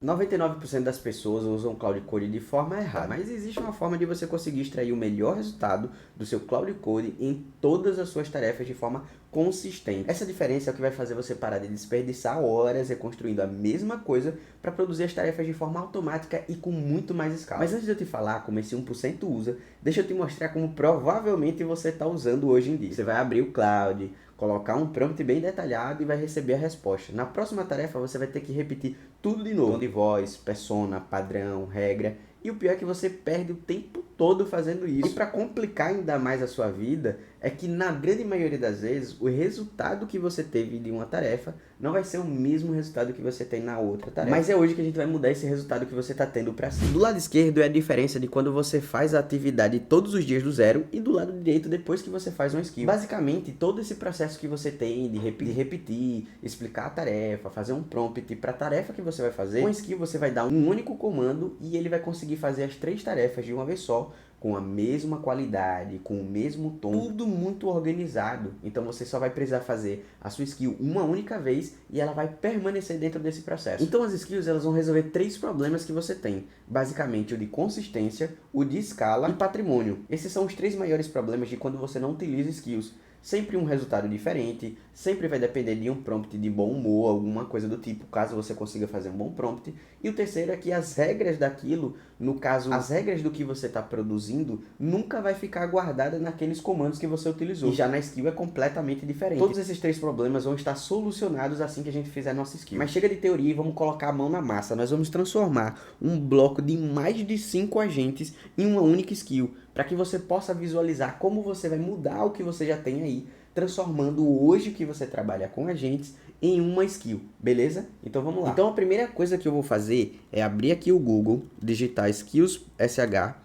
99% das pessoas usam Cloud Code de forma errada, mas existe uma forma de você conseguir extrair o melhor resultado do seu Cloud Code em todas as suas tarefas de forma consistente. Essa diferença é o que vai fazer você parar de desperdiçar horas reconstruindo a mesma coisa para produzir as tarefas de forma automática e com muito mais escala. Mas antes de eu te falar como esse 1% usa, deixa eu te mostrar como provavelmente você está usando hoje em dia. Você vai abrir o Cloud, colocar um prompt bem detalhado e vai receber a resposta. Na próxima tarefa você vai ter que repetir tudo de novo. Tom de voz, persona, padrão, regra. E o pior é que você perde o tempo todo fazendo isso. E para complicar ainda mais a sua vida, é que na grande maioria das vezes, o resultado que você teve de uma tarefa não vai ser o mesmo resultado que você tem na outra tarefa. Mas é hoje que a gente vai mudar esse resultado que você está tendo para si. Do lado esquerdo é a diferença de quando você faz a atividade todos os dias do zero e do lado direito depois que você faz uma skill. Basicamente, todo esse processo que você tem de repetir, explicar a tarefa, fazer um prompt para a tarefa que você vai fazer, com a skill você vai dar um único comando e ele vai conseguir fazer as 3 tarefas de uma vez só, com a mesma qualidade, com o mesmo tom, tudo muito organizado. Então você só vai precisar fazer a sua skill uma única vez e ela vai permanecer dentro desse processo. Então as skills elas vão resolver 3 problemas que você tem. Basicamente o de consistência, o de escala e patrimônio. Esses são os 3 maiores problemas de quando você não utiliza skills. Sempre um resultado diferente, sempre vai depender de um prompt de bom humor, alguma coisa do tipo, caso você consiga fazer um bom prompt. E o terceiro é que as regras daquilo, no caso, as regras do que você está produzindo, nunca vai ficar guardada naqueles comandos que você utilizou. E já na skill é completamente diferente. Todos esses 3 problemas vão estar solucionados assim que a gente fizer a nossa skill. Mas chega de teoria e vamos colocar a mão na massa. Nós vamos transformar um bloco de mais de 5 agentes em uma única skill, para que você possa visualizar como você vai mudar o que você já tem aí, transformando hoje que você trabalha com agentes em uma skill, beleza? Então vamos lá. Então a primeira coisa que eu vou fazer é abrir aqui o Google, digitar Skills SH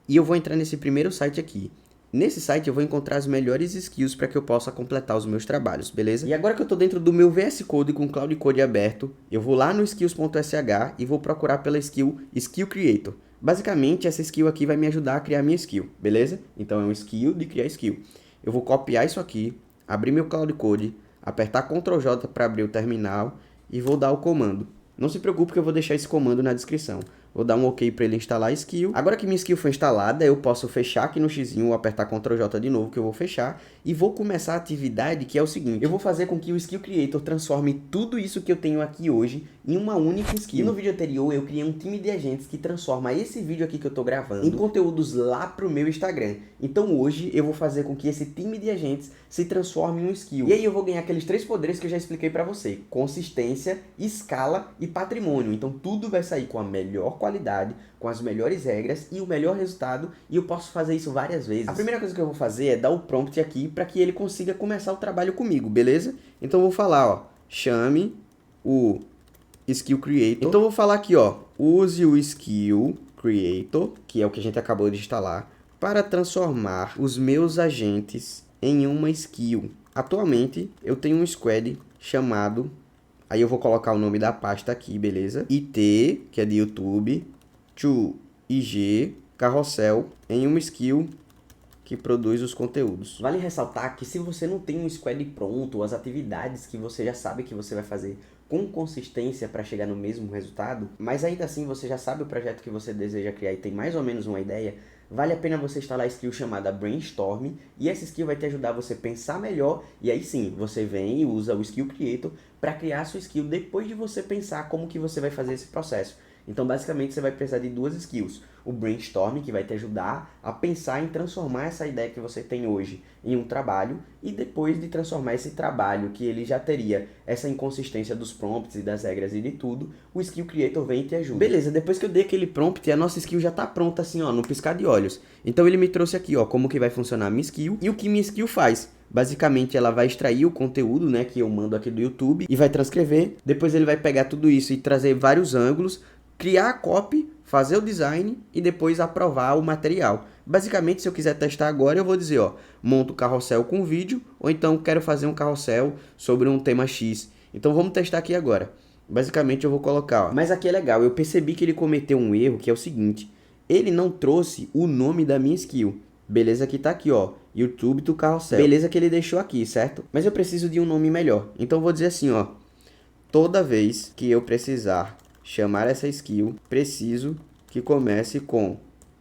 e eu vou entrar nesse primeiro site aqui. Nesse site eu vou encontrar as melhores skills para que eu possa completar os meus trabalhos, beleza? E agora que eu estou dentro do meu VS Code com Cloud Code aberto, eu vou lá no skills.sh e vou procurar pela skill Skill Creator. Basicamente, essa skill aqui vai me ajudar a criar minha skill, beleza? Então, é um skill de criar skill. Eu vou copiar isso aqui, abrir meu Cloud Code, apertar Ctrl J para abrir o terminal e vou dar o comando. Não se preocupe que eu vou deixar esse comando na descrição. Vou dar um OK para ele instalar a skill. Agora que minha skill foi instalada, eu posso fechar aqui no xizinho, apertar Ctrl J de novo, que eu vou fechar. E vou começar a atividade que é o seguinte. Eu vou fazer com que o Skill Creator transforme tudo isso que eu tenho aqui hoje em uma única skill. E no vídeo anterior eu criei um time de agentes que transforma esse vídeo aqui que eu tô gravando em conteúdos lá pro meu Instagram. Então hoje eu vou fazer com que esse time de agentes se transforme em um skill. E aí eu vou ganhar aqueles 3 poderes que eu já expliquei para você. Consistência, escala e patrimônio. Então tudo vai sair com a melhor qualidade, com as melhores regras e o melhor resultado, e eu posso fazer isso várias vezes. A primeira coisa que eu vou fazer é dar o prompt aqui para que ele consiga começar o trabalho comigo, beleza? Então eu vou falar, ó, chame o Skill Creator. Então eu vou falar aqui, ó, use o Skill Creator, que é o que a gente acabou de instalar, para transformar os meus agentes em uma skill. Atualmente eu tenho um squad chamado, aí eu vou colocar o nome da pasta aqui, beleza? IT, que é de YouTube, to IG, carrossel, em uma skill que produz os conteúdos. Vale ressaltar que se você não tem um squad pronto, as atividades que você já sabe que você vai fazer com consistência para chegar no mesmo resultado, mas ainda assim você já sabe o projeto que você deseja criar e tem mais ou menos uma ideia, vale a pena você instalar a skill chamada Brainstorm, e essa skill vai te ajudar a você pensar melhor, e aí sim, você vem e usa o Skill Creator para criar a sua skill depois de você pensar como que você vai fazer esse processo. Então, basicamente, você vai precisar de 2 skills. O Brainstorm, que vai te ajudar a pensar em transformar essa ideia que você tem hoje em um trabalho, e depois de transformar esse trabalho, que ele já teria essa inconsistência dos prompts e das regras e de tudo, o Skill Creator vem e te ajuda. Beleza, depois que eu dei aquele prompt, a nossa skill já está pronta assim, ó, no piscar de olhos. Então, ele me trouxe aqui, ó, como que vai funcionar a minha skill e o que minha skill faz. Basicamente, ela vai extrair o conteúdo, né, que eu mando aqui do YouTube e vai transcrever. Depois ele vai pegar tudo isso e trazer vários ângulos, criar a copy, fazer o design e depois aprovar o material. Basicamente, se eu quiser testar agora, eu vou dizer, ó, monto o carrossel com vídeo, ou então quero fazer um carrossel sobre um tema X. Então vamos testar aqui agora. Basicamente eu vou colocar, ó, mas aqui é legal, eu percebi que ele cometeu um erro, que é o seguinte, ele não trouxe o nome da minha skill. Beleza que tá aqui, ó, YouTube do carrossel. Beleza que ele deixou aqui, certo? Mas eu preciso de um nome melhor. Então eu vou dizer assim, ó, toda vez que eu precisar chamar essa skill, preciso que comece com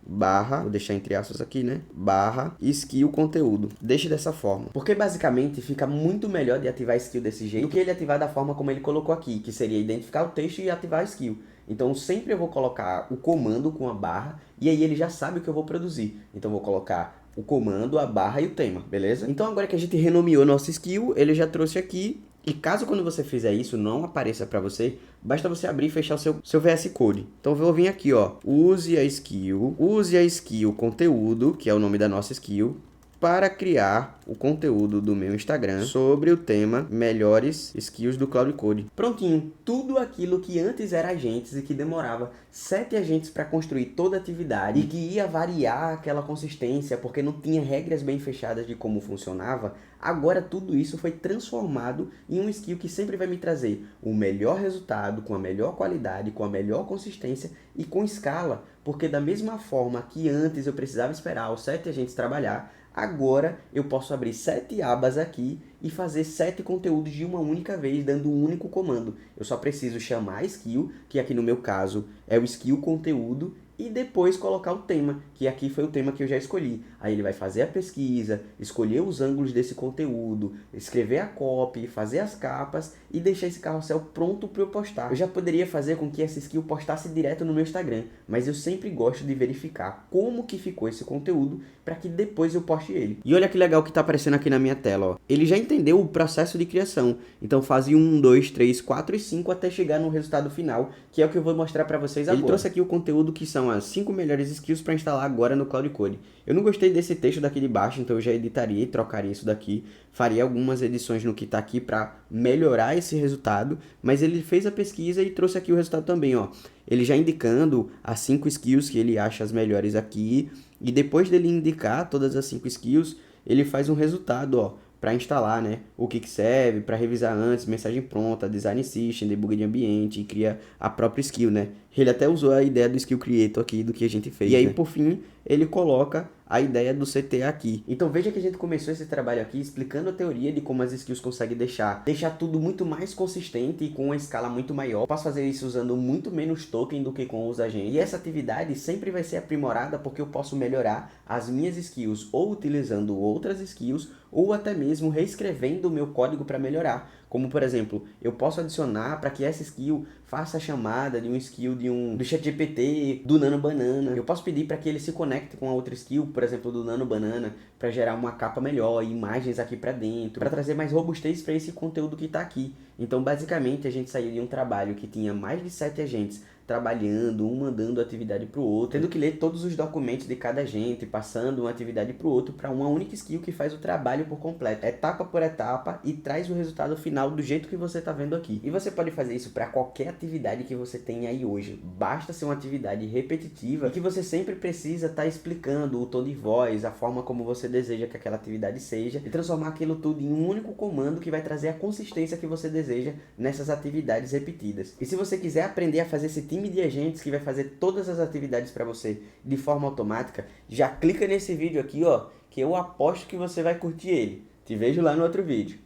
barra, vou deixar entre aspas aqui, né? Barra skill conteúdo. Deixe dessa forma. Porque basicamente fica muito melhor de ativar a skill desse jeito do que ele ativar da forma como ele colocou aqui, que seria identificar o texto e ativar a skill. Então sempre eu vou colocar o comando com a barra e aí ele já sabe o que eu vou produzir. Então eu vou colocar o comando, a barra e o tema, beleza? Então agora que a gente renomeou nossa skill, ele já trouxe aqui. E caso quando você fizer isso não apareça para você, basta você abrir e fechar o seu VS Code. Então eu vou vir aqui, ó, use a skill conteúdo, que é o nome da nossa skill, para criar o conteúdo do meu Instagram sobre o tema melhores skills do Cloud Code. Prontinho, tudo aquilo que antes era agentes e que demorava 7 agentes para construir toda a atividade e que ia variar aquela consistência porque não tinha regras bem fechadas de como funcionava, agora tudo isso foi transformado em um skill que sempre vai me trazer o melhor resultado, com a melhor qualidade, com a melhor consistência e com escala, porque da mesma forma que antes eu precisava esperar os 7 agentes trabalhar, agora eu posso abrir 7 abas aqui e fazer 7 conteúdos de uma única vez, dando um único comando. Eu só preciso chamar a skill, que aqui no meu caso é o skill conteúdo, e depois colocar o tema, que aqui foi o tema que eu já escolhi. Aí ele vai fazer a pesquisa, escolher os ângulos desse conteúdo, escrever a copy, fazer as capas e deixar esse carrossel pronto para eu postar. Eu já poderia fazer com que essa skill postasse direto no meu Instagram, mas eu sempre gosto de verificar como que ficou esse conteúdo para que depois eu poste ele. E olha que legal que está aparecendo aqui na minha tela, ó. Ele já entendeu o processo de criação, então faz 1, 2, 3, 4 e 5 até chegar no resultado final, que é o que eu vou mostrar para vocês agora. Ele trouxe aqui o conteúdo que são as 5 melhores skills para instalar agora no Cloud Code. Eu não gostei desse texto daqui de baixo, então eu já editaria e trocaria isso daqui. Faria algumas edições no que está aqui para melhorar esse resultado, mas ele fez a pesquisa e trouxe aqui o resultado também, ó. Ele já indicando as 5 skills que ele acha as melhores aqui, e depois dele indicar todas as 5 skills, ele faz um resultado, ó, para instalar, né? O que serve, para revisar antes, mensagem pronta, design system, debug de ambiente e cria a própria skill, né? Ele até usou a ideia do skill creator aqui, do que a gente fez. E aí, por fim, ele coloca a ideia do CTA aqui. Então veja que a gente começou esse trabalho aqui explicando a teoria de como as skills conseguem deixar tudo muito mais consistente e com uma escala muito maior. Eu posso fazer isso usando muito menos token do que com os agentes. E essa atividade sempre vai ser aprimorada porque eu posso melhorar as minhas skills ou utilizando outras skills ou até mesmo reescrevendo o meu código para melhorar. Como, por exemplo, eu posso adicionar para que essa skill faça a chamada de um skill do ChatGPT, do Nano Banana. Eu posso pedir para que ele se conecte com a outra skill, por exemplo, do Nano Banana, para gerar uma capa melhor e imagens aqui para dentro, para trazer mais robustez para esse conteúdo que está aqui. Então, basicamente, a gente saiu de um trabalho que tinha mais de 7 agentes trabalhando, um mandando atividade para o outro, tendo que ler todos os documentos de cada agente, passando uma atividade para o outro, para uma única skill que faz o trabalho por completo, etapa por etapa, e traz o resultado final do jeito que você está vendo aqui. E você pode fazer isso para qualquer atividade que você tem aí hoje. Basta ser uma atividade repetitiva e que você sempre precisa estar explicando o tom de voz, a forma como você deseja que aquela atividade seja, e transformar aquilo tudo em um único comando que vai trazer a consistência que você deseja nessas atividades repetidas. E se você quiser aprender a fazer esse time de agentes que vai fazer todas as atividades para você de forma automática, já clica nesse vídeo aqui, ó, que eu aposto que você vai curtir ele. Te vejo lá no outro vídeo.